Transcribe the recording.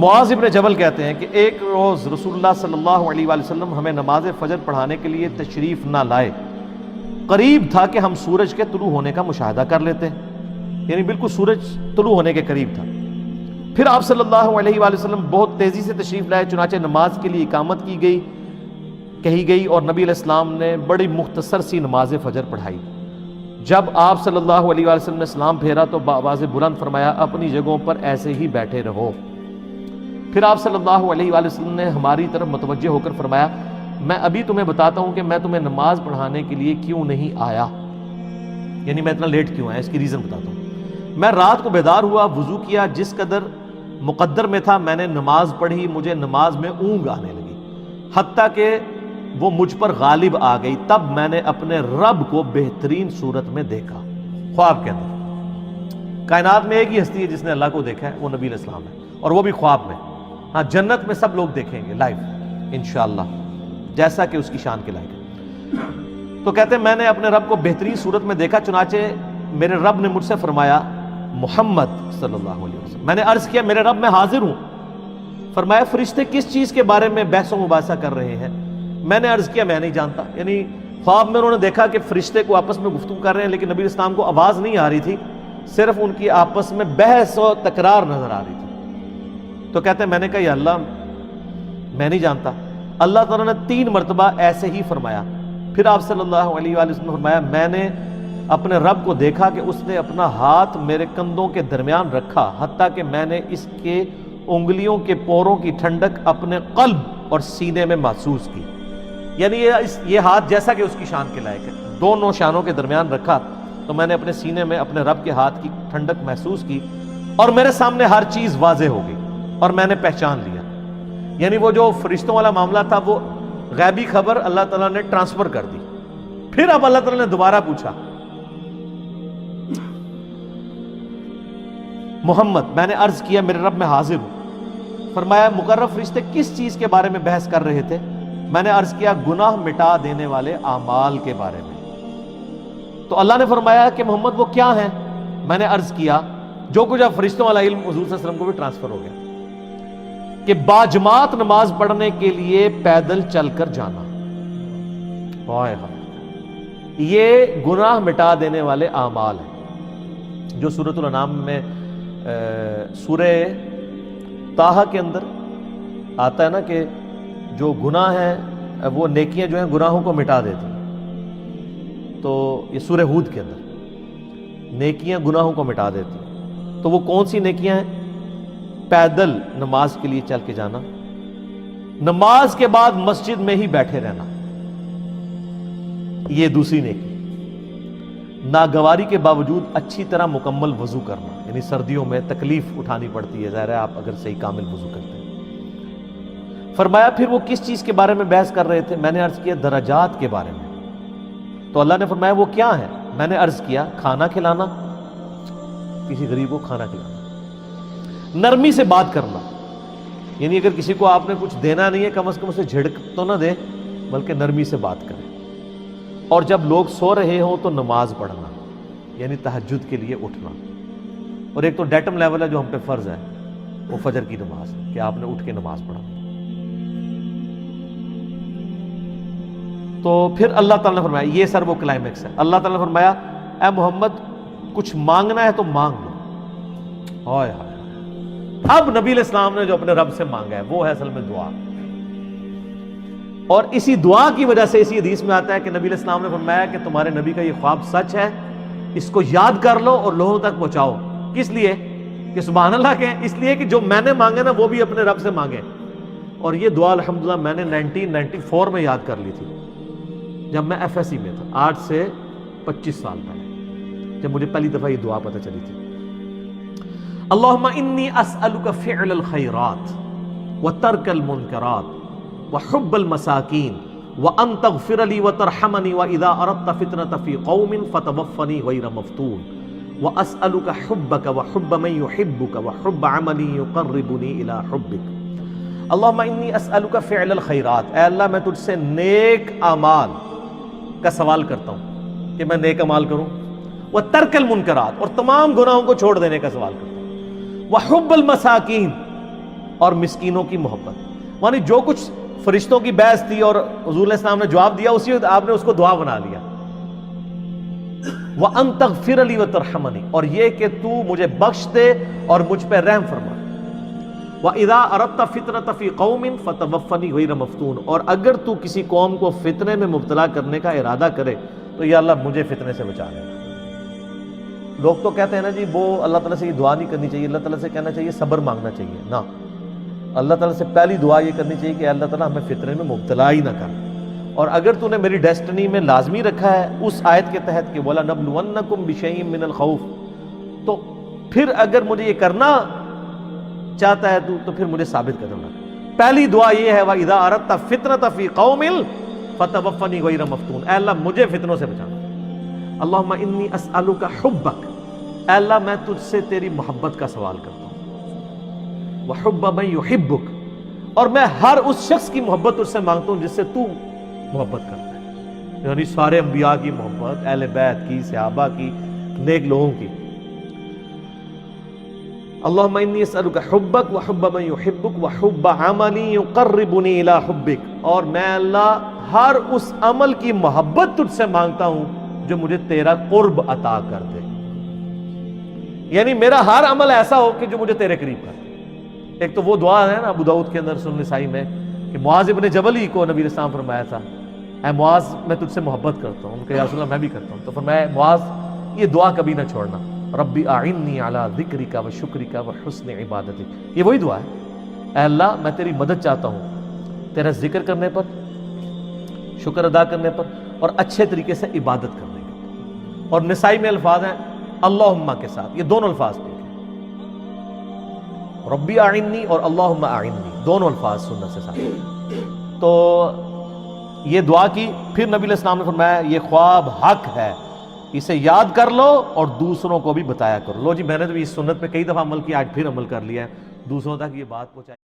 معاذ ابن جبل کہتے ہیں کہ ایک روز رسول اللہ صلی اللہ علیہ وآلہ وسلم ہمیں نماز فجر پڑھانے کے لیے تشریف نہ لائے، قریب تھا کہ ہم سورج کے طلوع ہونے کا مشاہدہ کر لیتے، یعنی بالکل سورج طلوع ہونے کے قریب تھا۔ پھر آپ صلی اللہ علیہ وآلہ وسلم بہت تیزی سے تشریف لائے، چنانچہ نماز کے لیے اقامت کہی گئی اور نبی علیہ السلام نے بڑی مختصر سی نماز فجر پڑھائی۔ جب آپ صلی اللہ علیہ وآلہ وسلم نے سلام پھیرا تو بآواز بلند فرمایا اپنی جگہوں پر ایسے ہی بیٹھے رہو۔ پھر آپ صلی اللہ علیہ وآلہ وسلم نے ہماری طرف متوجہ ہو کر فرمایا میں ابھی تمہیں بتاتا ہوں کہ میں تمہیں نماز پڑھانے کے لیے کیوں نہیں آیا، یعنی میں اتنا لیٹ کیوں آیا، اس کی ریزن بتاتا ہوں۔ میں رات کو بیدار ہوا، وضو کیا، جس قدر مقدر میں تھا میں نے نماز پڑھی، مجھے نماز میں اونگ آنے لگی، حتیٰ کہ وہ مجھ پر غالب آ گئی، تب میں نے اپنے رب کو بہترین صورت میں دیکھا، خواب کے اندر۔ کائنات میں ایک ہی ہستی ہے جس نے اللہ کو دیکھا ہے، وہ نبی علیہ السلام ہے، اور وہ بھی خواب میں۔ ہاں جنت میں سب لوگ دیکھیں گے لائیو انشاءاللہ، جیسا کہ اس کی شان کے لائق ہے۔ تو کہتے ہیں میں نے اپنے رب کو بہترین صورت میں دیکھا، چنانچہ میرے رب نے مجھ سے فرمایا محمد صلی اللہ علیہ وسلم۔ میں نے عرض کیا میرے رب میں حاضر ہوں۔ فرمایا فرشتے کس چیز کے بارے میں بحث و مباحثہ کر رہے ہیں؟ میں نے عرض کیا میں نہیں جانتا، یعنی خواب میں انہوں نے دیکھا کہ فرشتے کو آپس میں گفتگو کر رہے ہیں، لیکن نبی اسلام کو آواز نہیں آ رہی تھی، صرف ان کی آپس میں بحث و تکرار نظر آ رہی تھی۔ تو کہتے ہیں میں نے کہا یا اللہ میں نہیں جانتا۔ اللہ تعالیٰ نے 3 مرتبہ ایسے ہی فرمایا۔ پھر آپ صلی اللہ علیہ وآلہ وسلم نے فرمایا میں نے اپنے رب کو دیکھا کہ اس نے اپنا ہاتھ میرے کندھوں کے درمیان رکھا، حتیٰ کہ میں نے اس کے انگلیوں کے پوروں کی ٹھنڈک اپنے قلب اور سینے میں محسوس کی، یعنی یہ ہاتھ جیسا کہ اس کی شان کے لائق ہے، دونوں شانوں کے درمیان رکھا تو میں نے اپنے سینے میں اپنے رب کے ہاتھ کی ٹھنڈک محسوس کی، اور میرے سامنے ہر چیز واضح ہو گئی اور میں نے پہچان لیا۔ یعنی وہ جو فرشتوں والا معاملہ تھا وہ غیبی خبر اللہ تعالیٰ نے ٹرانسفر کر دی۔ پھر اب اللہ تعالیٰ نے دوبارہ پوچھا محمد، میں نے عرض کیا میرے رب میں حاضر ہوں۔ فرمایا مقرب فرشتے کس چیز کے بارے میں بحث کر رہے تھے؟ میں نے عرض کیا گناہ مٹا دینے والے اعمال کے بارے میں۔ تو اللہ نے فرمایا کہ محمد وہ کیا ہیں؟ میں نے عرض کیا جو کچھ اب فرشتوں والا علم حضور صلی اللہ علیہ وسلم کو بھی ٹرانسفر ہو گیا، کہ باجماعت نماز پڑھنے کے لیے پیدل چل کر جانا، یہ گناہ مٹا دینے والے اعمال ہیں، جو سورۃ الانعام میں سورہ طٰہٰ کے اندر آتا ہے نا کہ جو گناہ ہیں وہ نیکیاں جو ہیں گناہوں کو مٹا دیتی ہیں، تو یہ سورہ ہود کے اندر نیکیاں گناہوں کو مٹا دیتی ہیں۔ تو وہ کون سی نیکیاں ہیں؟ پیدل نماز کے لیے چل کے جانا، نماز کے بعد مسجد میں ہی بیٹھے رہنا، یہ دوسری نیکی، ناگواری کے باوجود اچھی طرح مکمل وضو کرنا، یعنی سردیوں میں تکلیف اٹھانی پڑتی ہے، ظاہر ہے آپ اگر صحیح کامل وضو کرتے ہیں۔ فرمایا پھر وہ کس چیز کے بارے میں بحث کر رہے تھے؟ میں نے عرض کیا درجات کے بارے میں۔ تو اللہ نے فرمایا وہ کیا ہے؟ میں نے عرض کیا کھانا کھلانا، کسی غریب کو کھانا کھلانا، نرمی سے بات کرنا، یعنی اگر کسی کو آپ نے کچھ دینا نہیں ہے کم از کم اسے جھڑک تو نہ دے، بلکہ نرمی سے بات کریں، اور جب لوگ سو رہے ہوں تو نماز پڑھنا، یعنی تہجد کے لیے اٹھنا، اور ایک تو ڈیٹم لیول ہے جو ہم پہ فرض ہے وہ فجر کی نماز کہ آپ نے اٹھ کے نماز پڑھا۔ تو پھر اللہ تعالیٰ نے فرمایا یہ سر وہ کلائمیکس ہے، اللہ تعالیٰ نے فرمایا اے محمد کچھ مانگنا ہے تو مانگ لو۔ ہائے ہائے، اب نبی علیہ السلام نے جو اپنے رب سے مانگا ہے وہ ہے اصل میں دعا، اور اسی دعا کی وجہ سے اسی حدیث میں آتا ہے کہ نبی علیہ السلام نے فرمایا کہ تمہارے نبی کا یہ خواب سچ ہے، اس کو یاد کر لو اور لوگوں تک پہنچاؤ۔ کس لیے؟ کہ سبحان اللہ کہیں، اس لیے کہ جو میں نے مانگے نا وہ بھی اپنے رب سے مانگے۔ اور یہ دعا الحمدللہ میں نے 1994 میں یاد کر لی تھی، جب میں ایف ایس سی میں تھا، 8 سے 25 سال پہلے، جب مجھے پہلی دفعہ یہ دعا پتہ چلی تھی۔ اللہم انی اسألک فعل الخیرات وترک المنکرات وحب المساکین وان تغفر لی وترحمنی واذا اردت فتنة فی قوم فتوفنی غیر مفتون واسألک حبک وحب من یحبک وحب عمل یقربنی الی حبک۔ اللہم انی اسألک فعل الخیرات، اے اللہ میں تجھ سے نیک اعمال کا سوال کرتا ہوں کہ میں نیک اعمال کروں، وترک المنکرات اور تمام گناہوں کو چھوڑ دینے کا سوال کرتا ہوں، وحب المساکین اور مسکینوں کی محبت، یعنی جو کچھ فرشتوں کی بحث تھی اور حضور علیہ السلام نے جواب دیا، اسی وقت آپ نے اس کو دعا بنا لیا. وَأَن تَغْفِرَ لِي وَتَرْحَمَنِي، اور یہ کہ تو مجھے بخش دے اور مجھ پہ رحم فرما. وَإِذَا أَرَدْتَ فِتْنَةَ فِي قَوْمٍ فَتَوَفَّنِي غَيْرَ مَفْتُونٍ، اور اگر تو کسی قوم کو فتنے میں مبتلا کرنے کا ارادہ کرے تو یا اللہ مجھے فتنے سے بچا لے. لوگ تو کہتے ہیں نا جی وہ اللہ تعالیٰ سے یہ دعا نہیں کرنی چاہیے، اللہ تعالیٰ سے کہنا چاہیے صبر مانگنا چاہیے. نہ، اللہ تعالیٰ سے پہلی دعا یہ کرنی چاہیے کہ اللہ تعالیٰ ہمیں فتنے میں مبتلا ہی نہ کر. اور اگر تو نے میری ڈیسٹنی میں لازمی رکھا ہے اس آیت کے تحت کہ وَلَنَبْلُوَنَّكُمْ بِشَيْءٍ مِّنَ الْخَوْفِ، تو پھر اگر مجھے یہ کرنا چاہتا ہے تو پھر مجھے ثابت کرنا. پہلی دعا یہ ہے وَإِذَا أَرَدْتَ فِتْنَةَ فِي قَوْمٍ فَتَوَفَّنِي غَيْرَ مَفْتُونٍ، اے اللہ مجھے فتنوں سے بچانا. اللہم انی اسألک حبک، اے اللہ میں تجھ سے تیری محبت کا سوال کرتا ہوں. وحب من یحبک، اور میں ہر اس شخص کی محبت تجھ سے مانگتا ہوں جس سے تو محبت کرتا ہے، یعنی سارے انبیاء کی محبت، اہل بیت کی، صحابہ کی، نیک لوگوں کی. اللہم انی اسألک حبک وحب من یحبک وحب عمل یقربنی الی حبک، اور میں اللہ ہر اس عمل کی محبت تجھ سے مانگتا ہوں جو مجھے تیرا قرب عطا کر دے. یعنی میرا ہر عمل ایسا ہو کہ جو مجھے تیرے قریب کر. ایک تو وہ دعا ہے نا ابو داؤد کے اندر سنن نسائی میں کہ معاذ ابن جبل ہی کو نبی علیہ السلام فرمایا تھا اے معاذ میں تجھ سے محبت کرتا ہوں. ان کہ یا رسول اللہ میں بھی کرتا ہوں. تو فرمایا معاذ یہ دعا کبھی نہ چھوڑنا، ربی اعنی علی ذکرک و شکرک و حسن عبادتک. یہ وہی دعا ہے، اے اللہ میں تیری مدد چاہتا ہوں تیرا ذکر کرنے پر، شکر ادا کرنے پر، اور اچھے طریقے سے عبادت کرنے پر. اور نسائی میں الفاظ ہیں اللہم کے ساتھ، یہ دونوں الفاظ پہ ربی اعنی اور اللہم اعنی دونوں الفاظ سنت سے ساتھ. تو یہ دعا کی. پھر نبی علیہ السلام نے فرمایا یہ خواب حق ہے، اسے یاد کر لو اور دوسروں کو بھی بتایا کرو. لو جی میں نے تو اس سنت پہ کئی دفعہ عمل کیا، آج پھر عمل کر لیا ہے، دوسروں تک یہ بات پہنچائی.